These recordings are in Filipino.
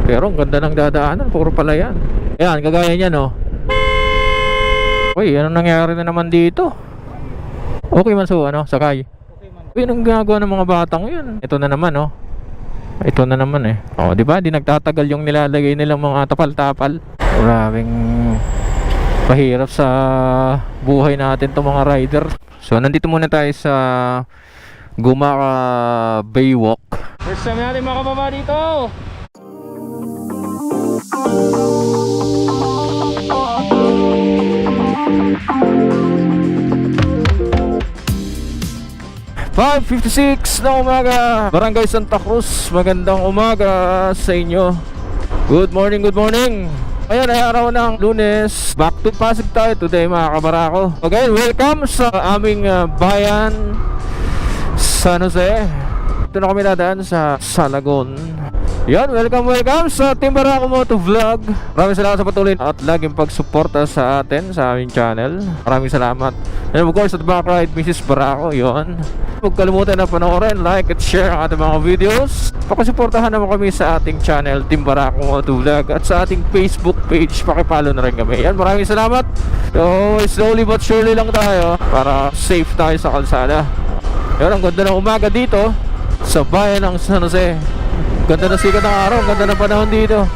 Pero ang ganda ng dadaanan, puro palayan. Ayan, kagaya niya no. Uy, anong nangyari na naman dito? Okay man so, ano, sakay. Uy, anong ginagawa ng mga batang yun? Ito na naman no. Ito na naman eh. Oh, di ba? Di nagtatagal yung nilalagay nilang mga tapal-tapal. Maraming pahirap sa buhay natin to mga rider. So, nandito muna tayo sa Gumaka Baywalk. First time natin makababa dito. 5:56 na umaga, Barangay Santa Cruz. Magandang umaga sa inyo. Good morning, good morning. Ayan ay araw ng Lunes. Back to Pasig tayo today mga kabarako. Again, welcome sa aming bayan, San Jose. Ito na kami dadaan sa Salagon. Yan, welcome sa Team Barako Moto Vlog. Maraming salamat sa patuloy at laging pagsuporta sa atin, sa aming channel. Maraming salamat. And of course, at back ride, Mrs. Barako, yon. Huwag kalimutan na panoorin, like at share ang ating mga videos. Pakisuportahan naman kami sa ating channel, Team Barako Moto Vlog. At sa ating Facebook page, pakipollow na rin kami. Yan, maraming salamat. So, slowly but surely lang tayo para safe tayo sa kalsada. Yan, ang ganda ng umaga dito sa bayan ng San Jose. Ganda na sikat ng araw, ganda ng panahon dito.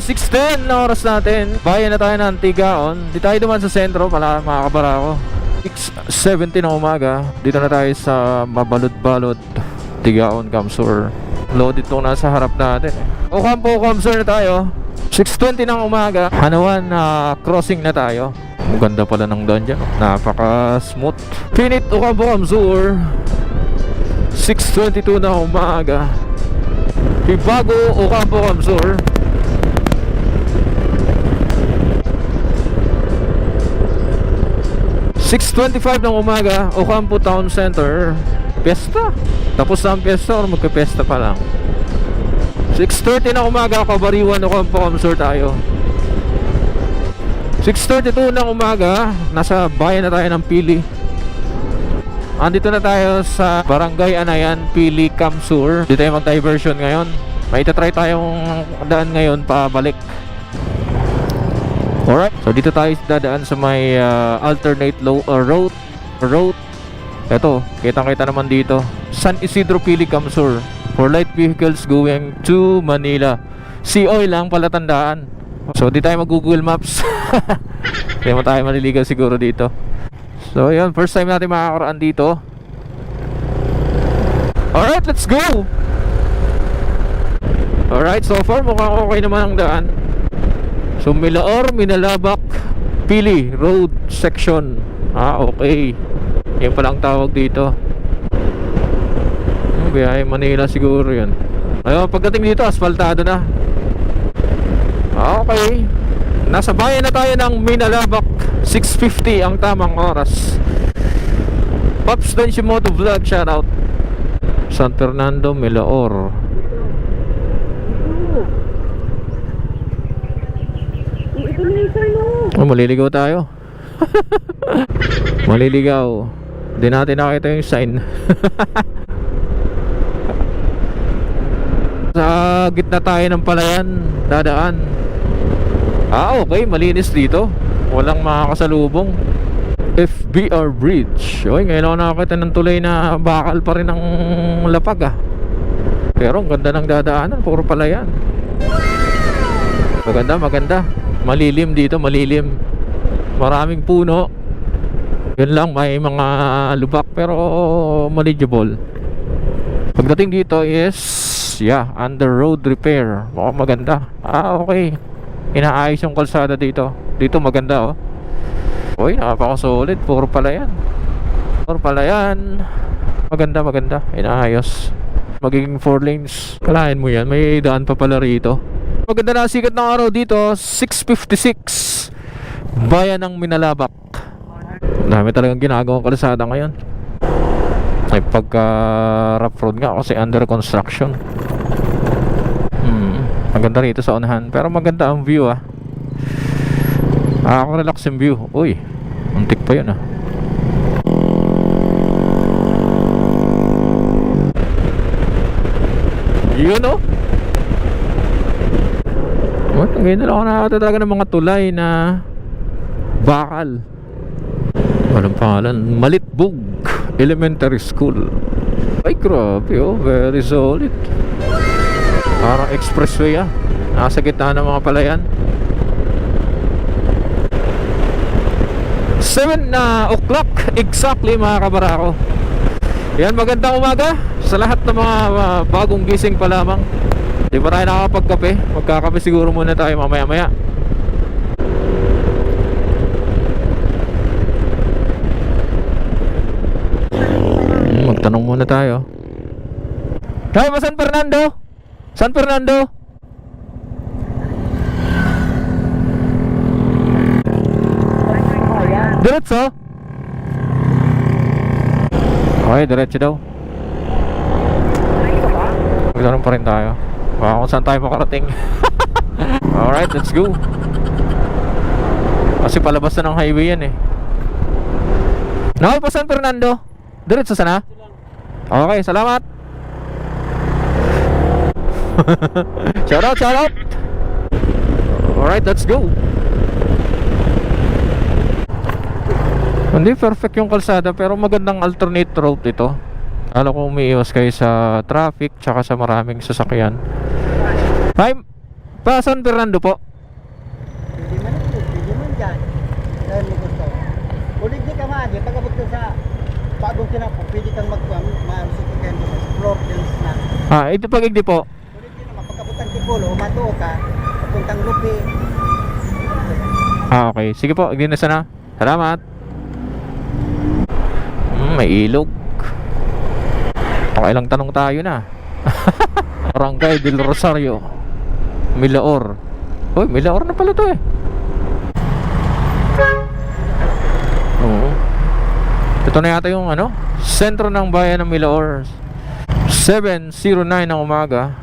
6:10 na oras natin. Bayan na tayo ng Tigaon. Di tayo duman sa sentro pala mga kabarako. 6:70 na umaga. Dito na tayo sa Mabalud-Balud, Tigaon, Kamsur. Loaded itong nasa harap natin eh. Ocampo, Kamsur na tayo. 6:20 ng umaga. Hanawan na crossing na tayo. Ang ganda pala ng daan dyan. Napaka smooth. Pinit, Ocampo, Kamsur. 6:22 na umaga. Hibago, Ocampo, Kamsur. $6:25 ng umaga, Ocampo Town Center. Pesta. Tapos na ang pesta or magka-pesta pa lang. 6:30 ng umaga, Kabariwan, Ocampo, Kamsur tayo. 6:32 ng umaga, nasa bayan na tayo ng Pili. Andito na tayo sa Barangay Anayan, Pili, Kamsur. Dito tayo mag-diversion ngayon. May itatry tayong daan ngayon pabalik. Alright, so dito tayo dadaan sa may alternate road. Ito, kitang-kita naman dito, San Isidro, Pili, Kamsur, for light vehicles going to Manila. CO lang pala tandaan. So di tayo mag-Google Maps. Hindi mo tayo maliligaw siguro dito. So yun, first time natin makakaraan dito. Alright, let's go. Alright, so far mukhang okay naman ang daan. So Milaor, Minalabak, Pili Road Section. Okay. Yan pala ang tawag dito. Biyahe Manila siguro yun. Ayun, pagdating dito asfaltado na. Okay. Nasa bayan na tayo ng Minalabak. 6:50 ang tamang oras. Pops Denshi Moto Vlog, shoutout. San Fernando, Milaor. Oh, maliligaw tayo. Maliligaw. Hindi natin nakita yung sign. Sa gitna tayo ng palayan, dadaan. Okay, malinis dito. Walang makakasalubong. FBR Bridge. Oy, ngayon ako nakakita ng tulay na bakal pa rin ng lapag Pero ang ganda ng dadaanan, puro palayan. Maganda. Malilim dito, malilim. Maraming puno. Yun lang, may mga lubak pero manageable. Pagdating dito is under road repair. Mukhang maganda. Okay. Inaayos yung kalsada dito. Dito maganda Uy, napaka-solid. Puro palayan. Maganda. Inaayos. Magiging 4 lanes. Kalahin mo yan. May daan pa pala rito. Maganda na sikat ng araw dito. 6:56. Bayan ng Minalabak. Dami talagang ginagawang kalsada ngayon. Ay pagka rough road nga kasi under construction. Maganda rito sa unahan. Pero maganda ang view relax yung view. Uy, muntik pa yun Yun Ngayon na lang ako nakakita talaga ng mga tulay na bakal. Walang pangalan. Malitbog Elementary School. Ay grabe oh, very solid. Parang expressway ah. Nasa gitna ng mga palayan. 7 o'clock exactly mga kabarako. Yan, magandang umaga sa lahat ng mga bagong gising pa lamang. Di ba tayo nakakapagkape? Magkakape siguro muna tayo mamaya maya. Magtanong muna tayo. Tayo ba San Fernando? San Fernando? Diretso? Okay, diretso daw. Magtanong pa rin tayo. Baka kung saan tayo makarating. Alright, let's go. Kasi palabas na ng highway yan eh. Nakay pa San Fernando? Diretso sana? Okay, salamat. Shout out, shout out. Alright, let's go. Hindi perfect yung kalsada pero magandang alternate route ito. Alam ko umiiwas kayo sa traffic tsaka sa maraming sasakyan. Hi, pa San Fernando po. Pwede man dyan. Dahil mo gusto. Ulit di ka man, pagkabot ka sa bagong tinapok, pwede kang mag-masukot kayo sa floor dance na. Ito pag-igdi po. Ulit di naman, pagkabot ang Tipolo, matuo ka, papuntang Lupi. Okay, sige po, igdi na sana. Salamat. May ilog. Okay lang, tanong tayo na. Barangay del Rosario, Milaor. Uy, Milaor na pala to eh. Oo. Ito na yata yung ano, sentro ng bayan ng Milaor. 7:09 ng umaga,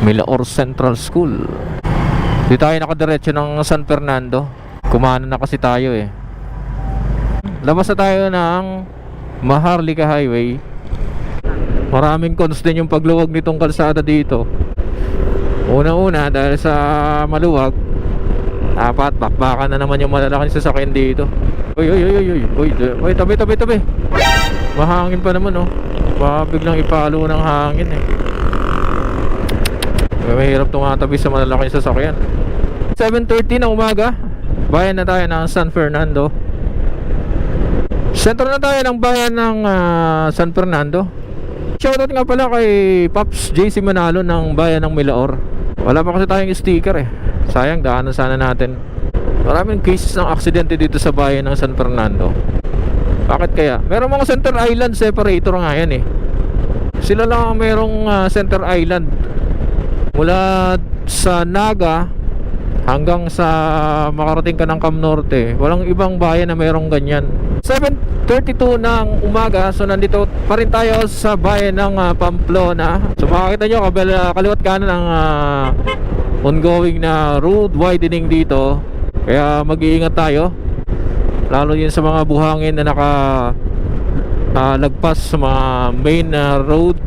Milaor Central School. Di tayo nakadiretso ng San Fernando. Kumana na kasi tayo eh. Labas na tayo ng Maharlika Highway. Maraming cons din yung pagluwag nitong kalsada dito. Una-una dahil sa maluwag, dapat bakbakan na naman yung malalaking sasakyan dito. Uy, tabi. Mahangin pa naman oh. Baka biglang ipalo ng hangin eh. Mahirap tumatabi sa malalaking sasakyan. 7:30 ng umaga, bayan na tayo ng San Fernando. Sentro na tayo ng bayan ng San Fernando. Shoutout nga pala kay Pops JC Manalo ng bayan ng Milaor. Wala pa kasi tayong sticker eh. Sayang, daanan sana natin. Maraming cases ng aksidente dito sa bayan ng San Fernando. Bakit kaya? Meron mga center island separator nga yan eh. Sila lang ang merong center island. Mula sa Naga hanggang sa makarating ka ng Cam Norte, walang ibang bayan na merong ganyan. 7:32 ng umaga, so nandito pa rin tayo sa bayan ng Pamplona. So makikita nyo, kaliwat kanan ng ongoing na road widening dito. Kaya mag-iingat tayo, lalo yun sa mga buhangin na lagpas sa mga main road,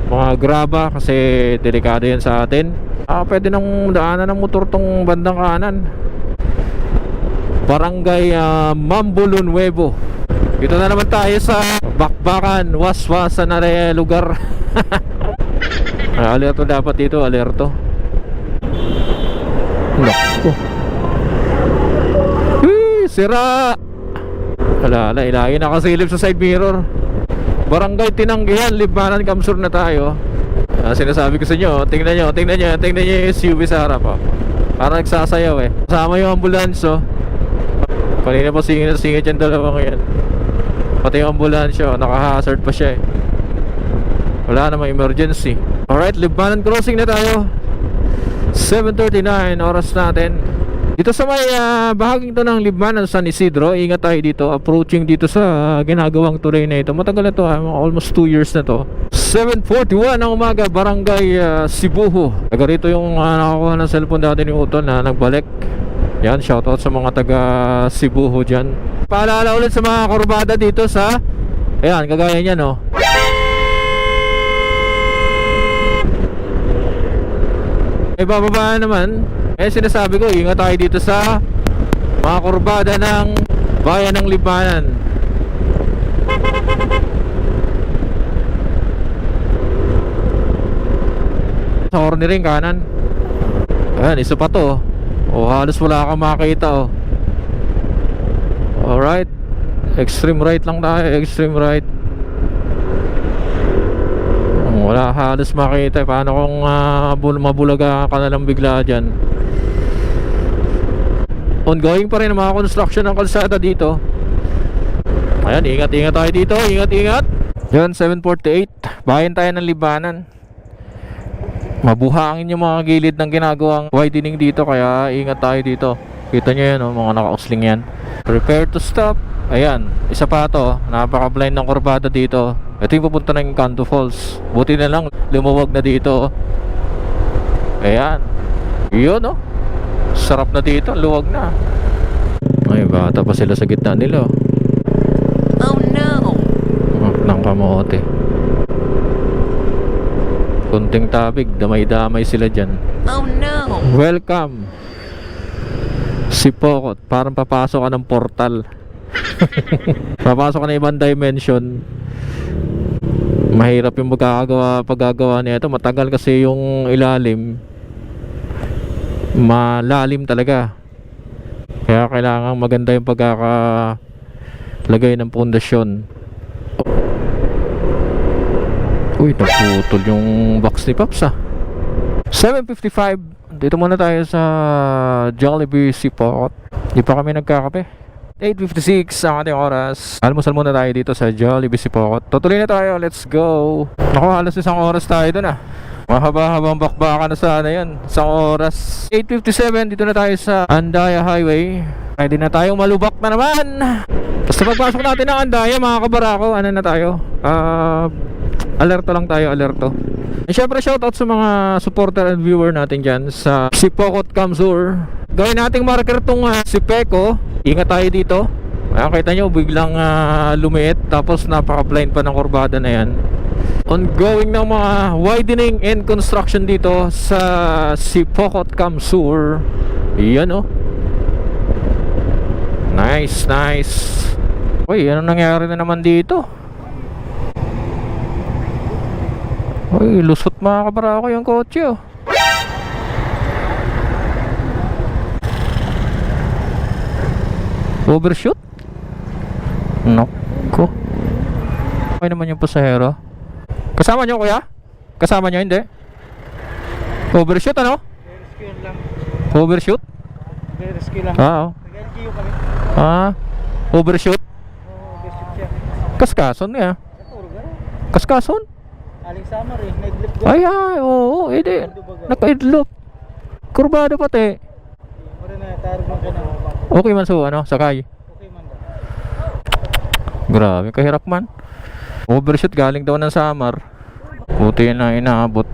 mga graba, kasi delikado yan sa atin. Pwede nang daanan ng motor tong bandang kanan. Barangay Mambulo Nuevo. Dito na naman tayo sa bakbakan, waswasan na lugar. Alerto dapat dito, alerto. Naku. Sira. Wala, ilagay nakasilip sa side mirror. Barangay Tinanggihan, Libmanan, Kamsur na tayo. Sinasabi ko sa inyo, tingnan nyo yung SUV sa harap oh. Parang nagsasayaw eh. Kasama yung ambulance oh. Kanina pa singit yung dalawang yan. Pati yung ambulance oh, naka-hazard pa siya eh. Wala namang emergency. Alright, Libmanan crossing na tayo. 7:39 oras natin. Dito sa may bahaging to ng Libmanan, San Isidro, ingat tayo dito. Approaching dito sa ginagawang tulay na ito. Matagal na to, almost 2 years na to. 7:41 ng umaga, Barangay Sibuho. Taga rito yung nakakuha ng cellphone dati ni Utol na nagbalik. Yan, shoutout sa mga taga Sibuho dyan. Paalala ulit sa mga kurbada dito sa, ayan, kagaya niyan oh. May bababa naman. Eh sinasabi ko, ingat tayo dito sa mga kurbada ng bayan ng Libanan. Sa corner ring kanan. Ayan, isa pa to. O halos wala kang makita oh. Alright. Extreme right lang tayo, extreme right. Wala halos makita. Paano kung mabulaga ka na lang bigla dyan? Ongoing pa rin ang mga construction ng kalsada dito. Ayan, ingat-ingat tayo dito. Ingat-ingat. Yan, 748. Bayan tayo ng Libanan. Mabuhangin yung mga gilid ng ginagawang widening dito. Kaya ingat tayo dito. Kita nyo yan, mga naka-usling yan. Prepare to stop. Ayan, isa pa to. Napaka-blind ng kurbada dito. Ito yung pupunta ng Encanto Falls. Buti na lang, lumuwag na dito. Ayan. Yun oh. Sarap na dito, luwag na. Ay, bata pa sila sa gitna nila. Oh no! Nang kamote. Kunting tabig, damay-damay sila dyan. Oh no! Welcome Sipokot. Parang papasok ka ng portal. Papasok ka na ibang dimension. Mahirap yung paggagawa nito. Matagal kasi yung ilalim. Malalim talaga. Kaya kailangan maganda yung pagkakalagay ng pundasyon. Uy, naputol yung box ni Pops ah. 7:55. Dito muna tayo sa Jollibee Sipokot. Di pa kami nagkakape. 8:56 ang ating oras. Almusal muna tayo dito sa Jollibee Sipokot. Tutuloy na tayo, let's go. Naku, halos isang oras tayo dun ah. Mahaba-habang bakbaka na sana yan. Isang oras. 8:57, dito na tayo sa Andaya Highway. Pwede na tayong malubak na naman. Basta pagpasok natin ng Andaya mga kabarako, ano na tayo? Alerto lang tayo, alerto. And syempre shoutout sa mga supporter and viewer natin dyan sa Sipokot Kamsur. Gawin nating marker tong Sipeko. Ingat tayo dito. Kita nyo biglang lumiit. Tapos napaka-blind pa ng kurbada na yan. Ongoing ng mga widening and construction dito sa Sipokot Kamsur. Yan oh. Nice, nice. Uy, anong nangyari na naman dito? Uy, lusot mga kabarako yung kotse oh. Overshoot? Nako. Okay naman yung pasahero. Kasama nyo kuya? Kasama nyo hindi? Overshoot ano? Rescue lang. Overshoot? Rescue lang. Oo. Nag-LGU kami. Overshoot? Oo, rescue siya. Kaskason niya. Naturo ka. Kaskason? Aling summer eh. Naidlip ko. Ay, oo. Hindi. Naka-idlop. Kurbado pati. Mara na, tarong lang ka na. Okay man so, ano, sakay. Okay man ba? Grabe, kahirap man. Overshoot galing daw ng Samar. Buti na inaabot.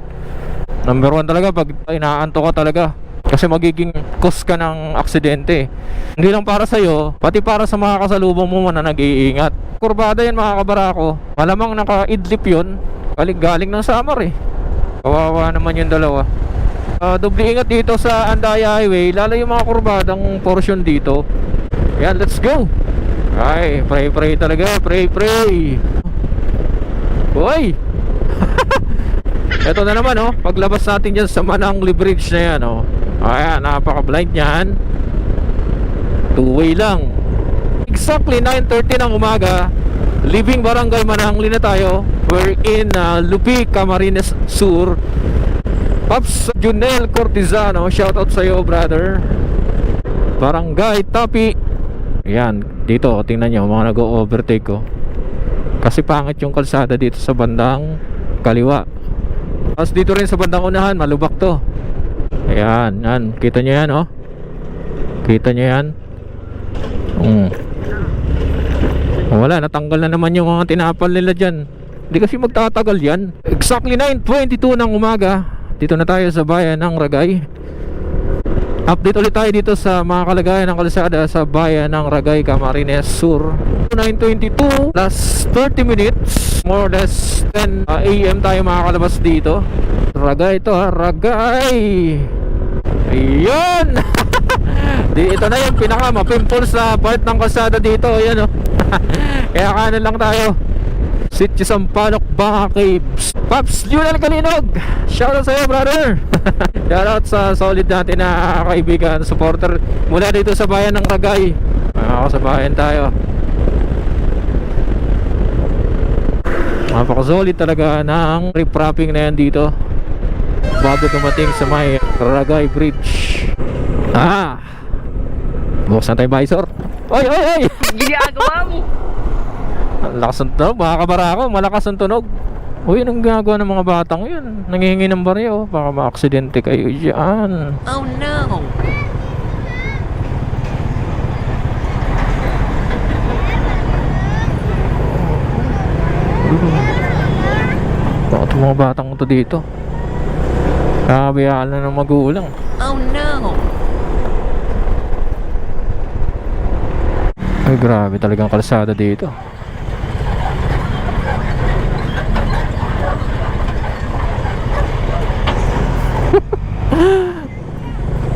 Number 1 talaga pag inaanto ka talaga. Kasi magiging cause ka ng aksidente. Hindi lang para sa'yo, pati para sa mga kasalubong mo na nag-iingat. Kurbada yan mga kabarako. Malamang naka-idlip yun. Galing ng Samar eh. Kawawa naman yung dalawa. Doble ingat dito sa Andaya Highway. Lalo yung mga kurbadang portion dito. Yan, let's go. Ay, pray talaga. Pray. Uy. Ito na naman oh. Paglabas natin dyan sa Manangli Bridge na yan oh. Ayan, napaka-blind yan. Two-way lang. Exactly 9:30 ng umaga. Leaving Barangay Manangli na tayo. We're in Lupi, Camarines Sur. Pops Junel Cortizano, shoutout sa iyo brother. Barangay Tapi. Ayan, dito tingnan nyo mga nag-overtake ko. Kasi pangit yung kalsada dito sa bandang kaliwa. Tapos dito rin sa bandang unahan, malubak to. Ayan, yan, kita nyo yan oh. Kita nyo yan. Wala, natanggal na naman yung mga tinapal nila dyan. Hindi kasi magtatagal yan. Exactly 9:22 ng umaga. Dito na tayo sa bayan ng Ragay. Update ulit tayo dito sa mga kalagayan ng kalsada sa bayan ng Ragay, Camarines Sur. 9:22 plus 30 minutes, more or less 10 AM tayo makakalabas dito. Ragay ito ha, Ragay. Ayun. Ito na yung pinaka mapimples na part ng kalsada dito. Ayan o. Kaya kanan lang tayo. Sitio Sampaloc, Baka Caves. Paps, Junel Kalinog, shoutout sa'yo brother. Shoutout sa solid natin na kaibigan, supporter mula dito sa bayan ng Ragay. Kasabayan tayo. Napaka-solid talaga ng riprapping na yan dito bago dumating sa may Ragay Bridge. Buksan tayo visor. Oy, oy, oy! Ginagawa mo! Ang lakas ng tunog, mga kabarako, malakas ang tunog. Uy, anong ginagawa ng mga batang yun? Nangihingi ng baryo, baka ma-aksidente kayo dyan. Oh no! Bakit yung mga batang to dito? Kabayaan na ng magulang. Oh no! Ay, grabe talagang kalsada dito.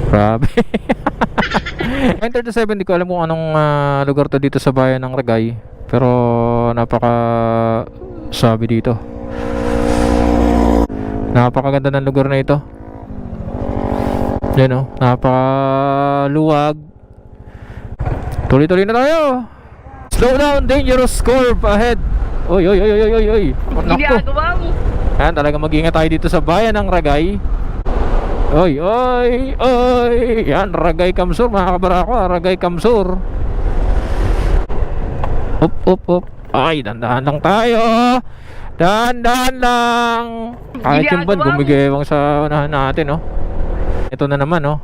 Grabe. 9:37, di ko alam kung anong lugar to dito sa bayan ng Ragay. Pero napaka sabi dito. Napakaganda ng lugar na ito. Yan o, napakaluwag. Tuloy-tuloy na tayo. Slow down, dangerous curve ahead. Oy, oy, oy, oy, oy, oy. Ginagawa mo! Ayan, talaga mag-ingat tayo dito sa bayan ng Ragay. Oy, oy, oy. Yan, Ragay Kamsur, mga kabarako, Ragay Kamsur. Up, up, up. Ay, dandahan lang tayo. Dahan-dahan lang. Kahit yung van, gumigewang sa unahan natin, oh. Ito na naman, oh.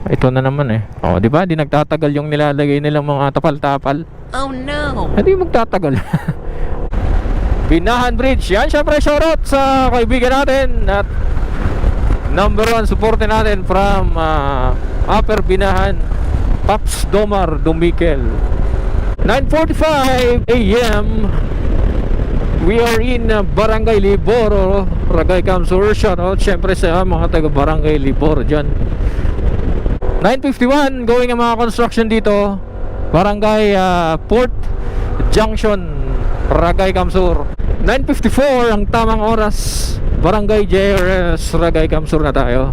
Ito na naman eh. Oh, di ba? Di nagtatagal yung nilalagay nilang mga tapal-tapal. Oh no! Hindi magtatagal. Binahan Bridge. Yan, syempre shoutout sa kaibigan natin at number 1 supporter natin from Upper Binahan, Paps Domar Dumikel. 9:45 AM. We are in Barangay Liboro, Ragay Kamsur. Shoutout syempre sa mga taga Barangay Liboro dyan. 9:51 going ang mga construction dito, Barangay Port Junction, Ragay Kamsur. 9:54 ang tamang oras, Barangay JRS, Ragay Kamsur na tayo.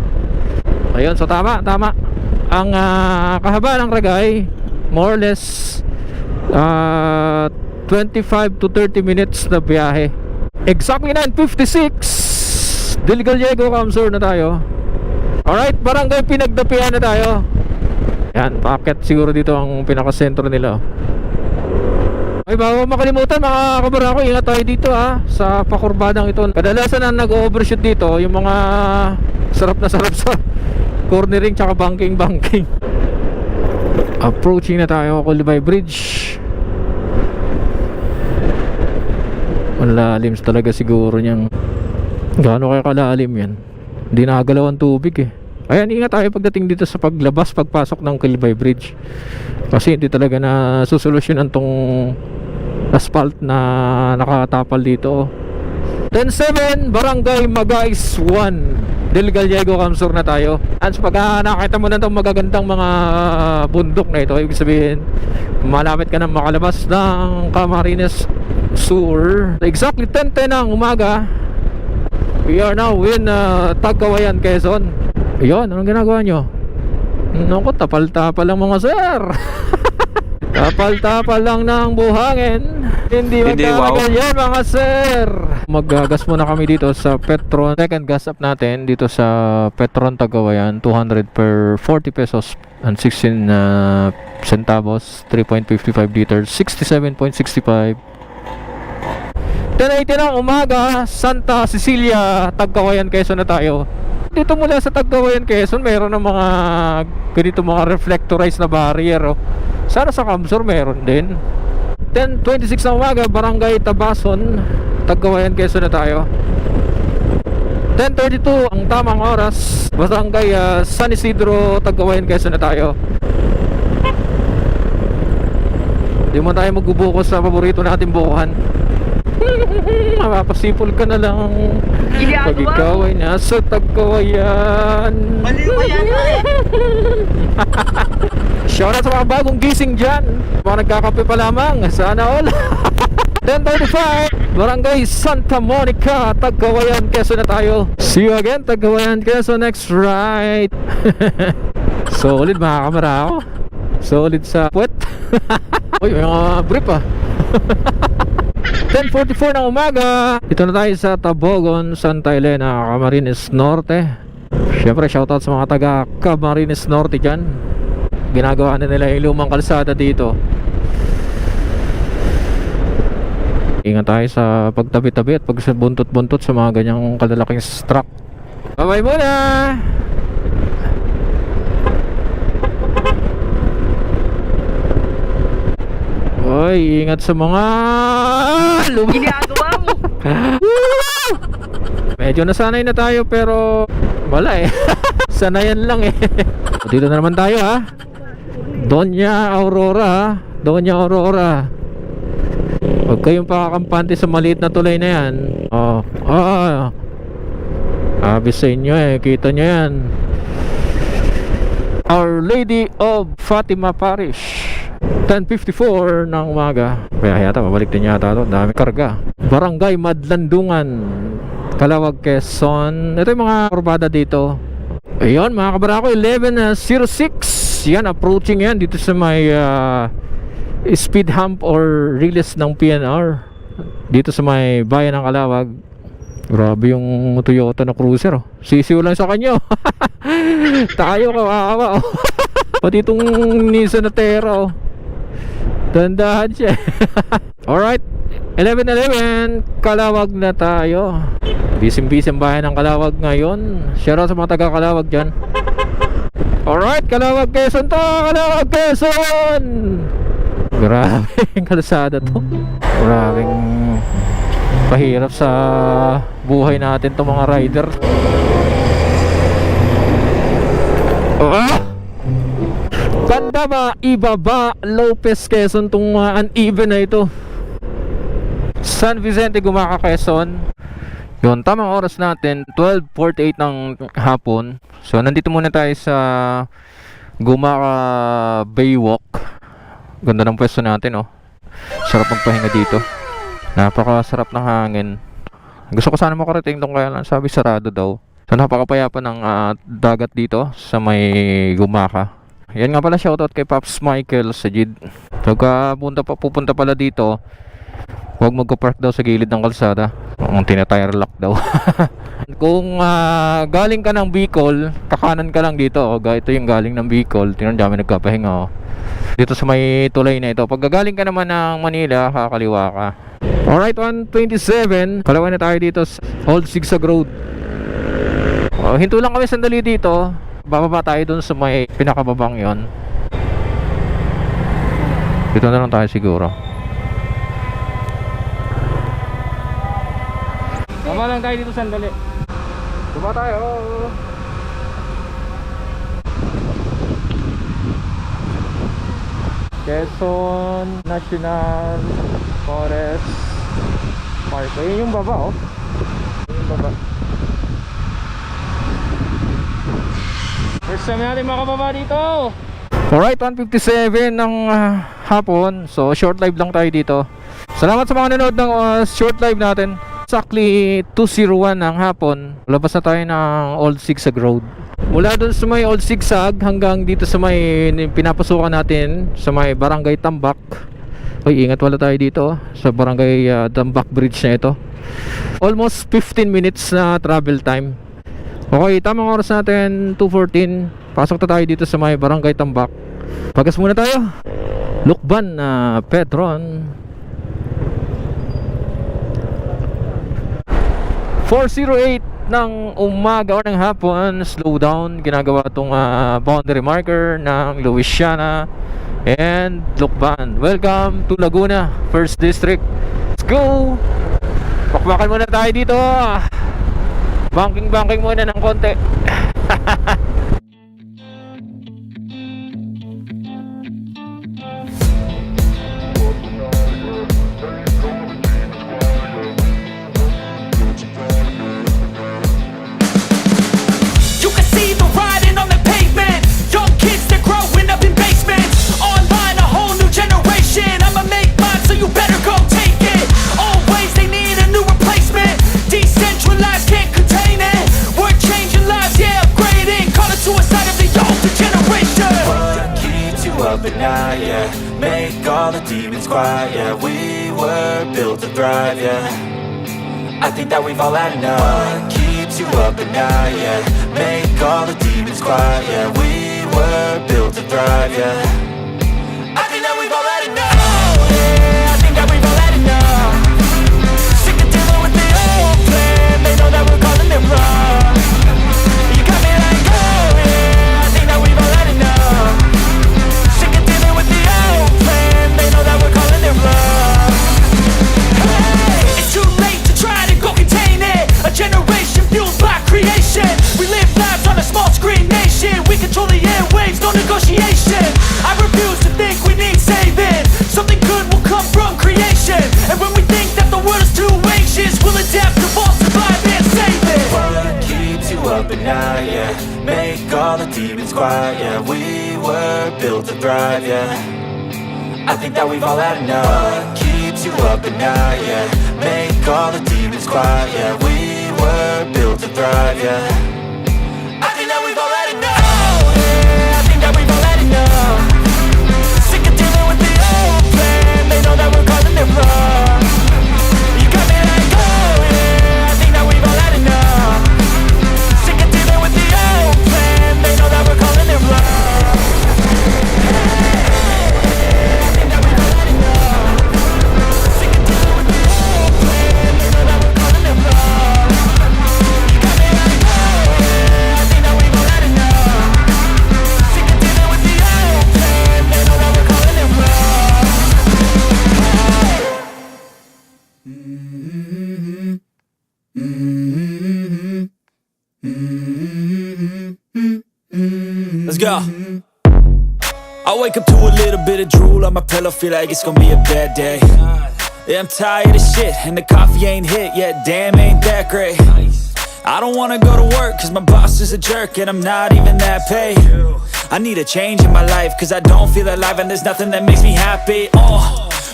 Ayun, so tama. Ang kahaba ng Ragay, more or less 25 to 30 minutes na biyahe. Exactly 9:56 Del Gallego, Kamsur na tayo. Alright, Barangay Pinagdapian na tayo. Yan, paakyat siguro dito ang pinakasentro nila. Ay, bago makalimutan mga kabarako, ingat tayo dito sa pakurbadang ito. Kadalasan ang nag-overshoot dito yung mga sarap na sarap sa cornering tsaka banking. Approaching na tayo Kulibay Bridge. Malalim talaga siguro niyang. Gaano kaya kalalim yan? Hindi nakagalaw ang tubig eh. Ayan, ingat tayo pagdating dito sa paglabas, pagpasok ng Kilbay Bridge. Kasi hindi talaga na susolusyonan tong asphalt na nakatapal dito. 10-7, Barangay Magais 1, Del Gallego, Kamsur na tayo. At pag nakita mo na itong magagandang mga bundok na ito, ibig sabihin malapit ka na makalabas ng Camarines Sur. Exactly 10:10 ng umaga. We are now in Tagkawayan, Quezon. Ayun, anong ginagawa nyo? Naku, tapal-tapal lang mga sir. Tapal-tapal lang ng buhangin. Hindi magkakagal yan mga sir. Maggagas muna kami dito sa Petron. Second gas up natin dito sa Petron Tagkawayan, 200 per 40 pesos and 16 centavos, 3.55 liters, 67.65. 10:80 ng umaga, Santa Cecilia, Tagkawayan, Quezon na tayo. Dito mula sa Tagkawayan, Quezon, mayroon ng mga ganito mga reflectorized na barrier. Sana sa Kamsur meron din. 10:26 ng umaga, Barangay Tabason, Tagkawayan, Quezon na tayo. 10:32 ang tamang oras, Barangay San Isidro, Tagkawayan, Quezon na tayo. Hindi mo tayo magbubuko sa paborito natin bukuhan. Mapapasipol ka na lang pag ikaw ay nasa Tagkawayan. Baliw pa yan eh. Shoutout sa mga bagong gising dyan, mga nagkakape pa lamang, sana all. 10:35 Barangay Santa Monica, Tagkawayan, Quezon na tayo. See you again, Tagkawayan, Quezon, next ride. Solid mga kamera ako. Solid sa puwet. Uy, may mga brief ah. 10:44 ng umaga. Dito na tayo sa Tabogon, Santa Elena, Camarines Norte. Siyempre shoutout sa mga taga Camarines Norte dyan. Ginagawa na nila yung lumang kalsada dito. Ingat tayo sa pagtabi-tabi at pagbuntot-buntot sa mga ganyang kalalaking truck. Bye-bye muna! Oy, ingat sa mga Ginagawa mo. Medyo nasanay na tayo pero wala eh. Sanayan lang eh. Dito na naman tayo ha. Doña Aurora ha. Doña Aurora. Huwag kayong pakakampante sa maliit na tulay na yan. Abis sa inyo eh. Kita nyo yan. Our Lady of Fatima Parish. 10:54 ng umaga. Kaya yata mabalik din yata ito. Dami karga. Barangay Madlandungan, Calawag, Quezon. Ito yung mga kurbada dito. Ayun mga kabarako, 11:06. Yan, approaching yan dito sa may speed hump or release ng PNR dito sa may bayan ng Calawag. Grabe yung Toyota na cruiser oh. Sisiw lang sa kanyo. Tayo kawawa oh. Pati itong Nissan Natera oh. Dandahan siya. Alright, 11:11 Calawag na tayo. Busy-busy ang bayan ng Calawag ngayon. Shoutout sa mga taga Calawag dyan. Alright, Calawag, Quezon to. Calawag, Quezon. Grabe yung kalsada to. Grabing pahirap sa buhay natin to mga rider. Ganda ba? Ibaba Lopez, Quezon tong uneven na ito. San Vicente, Gumaca, Quezon. Yun, tamang oras natin 12:48 ng hapon. So nandito muna tayo sa Gumaca Baywalk. Ganda ng pwesto natin oh. Sarap magpahinga dito. Napakasarap ng hangin. Gusto ko sana makarating doon, kaya lang sabi sarado daw. So napakapayapa ng dagat dito sa may Gumaca. Yan nga pala, shoutout kay Pops Michael sa Jid. Pagka pupunta pala dito, huwag magko-park daw sa gilid ng kalsada. Ang tina-tire lock daw. Kung galing ka ng Bicol, kakanan ka lang dito oh. Ito yung galing ng Bicol. Tingnan dami nagkapahinga oh. Dito sa may tulay na ito. Pag galing ka naman ng Manila, kakaliwa ka. Alright, 127. Kalawa na tayo dito sa Old Sigsag Road. Hinto lang kami sandali dito. Bababa tayo dun sa may pinakababang yon. Dito na lang tayo siguro. Baba lang tayo dito sandali. Baba tayo. Quezon National Forest Park. Ayun yung baba oh. Ayun yung baba. First time natin makababa dito. Alright, 1:57 ng hapon. So short live lang tayo dito. Salamat sa mga nanood ng short live natin. Exactly 2:01 ng hapon, labas na tayo ng Old Sigsag Road. Mula dun sa may Old Sigsag hanggang dito sa may pinapasukan natin sa may Barangay Tambak. Uy, ingat wala tayo dito sa Barangay Tambak Bridge na ito. Almost 15 minutes na travel time. Okay, tamang oras natin 2:14. Pasok na tayo dito sa may Barangay Tambak. Pagas muna tayo. Lukban na Petron. 4:08 ng umaga o ng hapon. Slow down. Ginagawa itong boundary marker ng Louisiana and Lukban. Welcome to Laguna, 1st District. Let's go! Pakbakan muna tayo dito. Banking muna ng konti. all the demons quiet. Yeah, we were built to thrive. Yeah, I think that we've all had enough. What keeps you up at night? Yeah, make all the demons quiet. Yeah, we were built to thrive. Yeah, I think that we've all had enough. Oh, yeah, I think that we've all had enough. Sick of dealing with the old plan. They know that we're calling it wrong. You got me like, oh yeah, I think that we've all had enough. Sick of dealing with the old plan. They know that we're calling it wrong. Hey, it's too late to try to go contain it. A generation fueled by creation. We live lives on a small screen nation. We control the airwaves, no negotiation. I refuse to think we need saving. Something good will come from creation. And when we think that the world is too anxious, we'll adapt, evolve, survive and save it. What keeps you up at night? Yeah, make all the demons quiet. Yeah, we were built to thrive. Yeah, I think that we've all had enough. What keeps you up at night? Yeah, make all the demons quiet. Yeah, we were built to thrive. Yeah, I think that we've all had enough. Oh yeah, I think that we've all had enough. Sick of dealing with the old plan. They know that we're calling it wrong. You got me like, oh yeah, I think that we've all had enough. Sick of dealing with the old plan. They know that we're calling it wrong. I think that we've all had enough. Sick of dealing with the old plan. They know that we're calling it wrong. You got me like, oh yeah, I think that we've all had enough. Sick of dealing with the old plan. They know that we're calling it wrong. Let's go. I wake up to a little bit of drool on my pillow, feel like it's gonna be a bad day. Yeah, I'm tired of shit, and the coffee ain't hit yet, damn, ain't that great. I don't wanna go to work, cause my boss is a jerk, and I'm not even that paid. I need a change in my life, cause I don't feel alive, and there's nothing that makes me happy.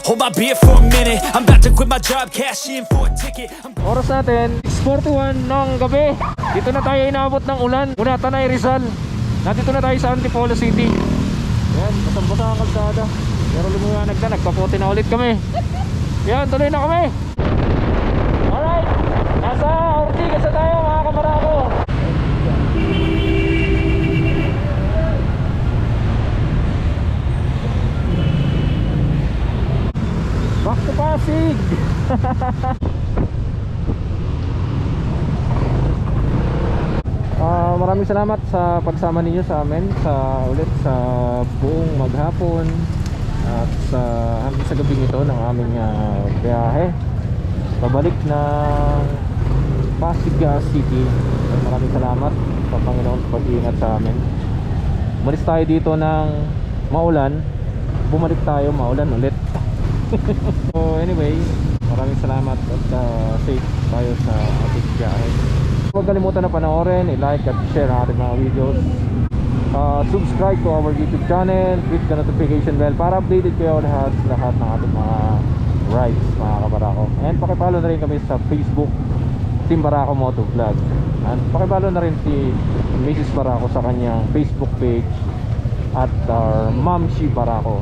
Hold my beer for a minute, I'm about to quit my job, cash in for a ticket. Oras natin, 6:41 ng gabi. Dito na tayo inabot ng ulan. Muna Tanay Rizal. Nandito na tayo sa Antipolo City. Yan, basang-basa ang kalsada. Pero lumiwanag na, nagpapote na ulit kami. Yan, tuloy na kami. Alright, nasa Ortigas na tayo mga kamarako. Back to Pasig. Maraming salamat sa pagsama ninyo sa amin ulit sa buong maghapon at hanggang sa gabing ito ng aming biyahe pabalik ng Pasig City. Maraming salamat sa Panginoon sa pag-iingat sa amin. Umalis tayo dito ng maulan, bumalik tayo maulan ulit. So anyway, maraming salamat at safe tayo sa ating biyahe. Huwag kalimutan na panoorin, i-like at share ang ating mga videos. Subscribe to our YouTube channel, click the notification bell para updated kayo lahat ng ating mga rides mga kabarako. And pakipalo na rin kami sa Facebook, Team Barako Moto Vlog. And pakipalo na rin si Mrs. Barako sa kanyang Facebook page at Ma'am Shi Barako.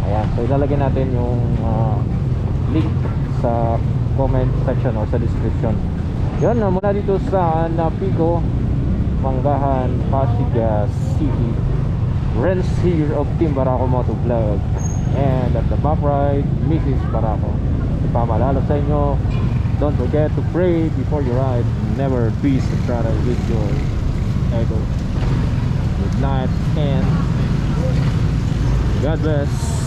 Ayan, so ilalagay natin yung link sa comment section o sa description. Yun, mula dito sa Napico, Manggahan, Pasig City. Renz here of Team Barako Moto Vlog. And at the back right, Mrs. Barako. Ipamaalala sa inyo, don't forget to pray before you ride. Never cease to travel with your idol. Good night and God bless.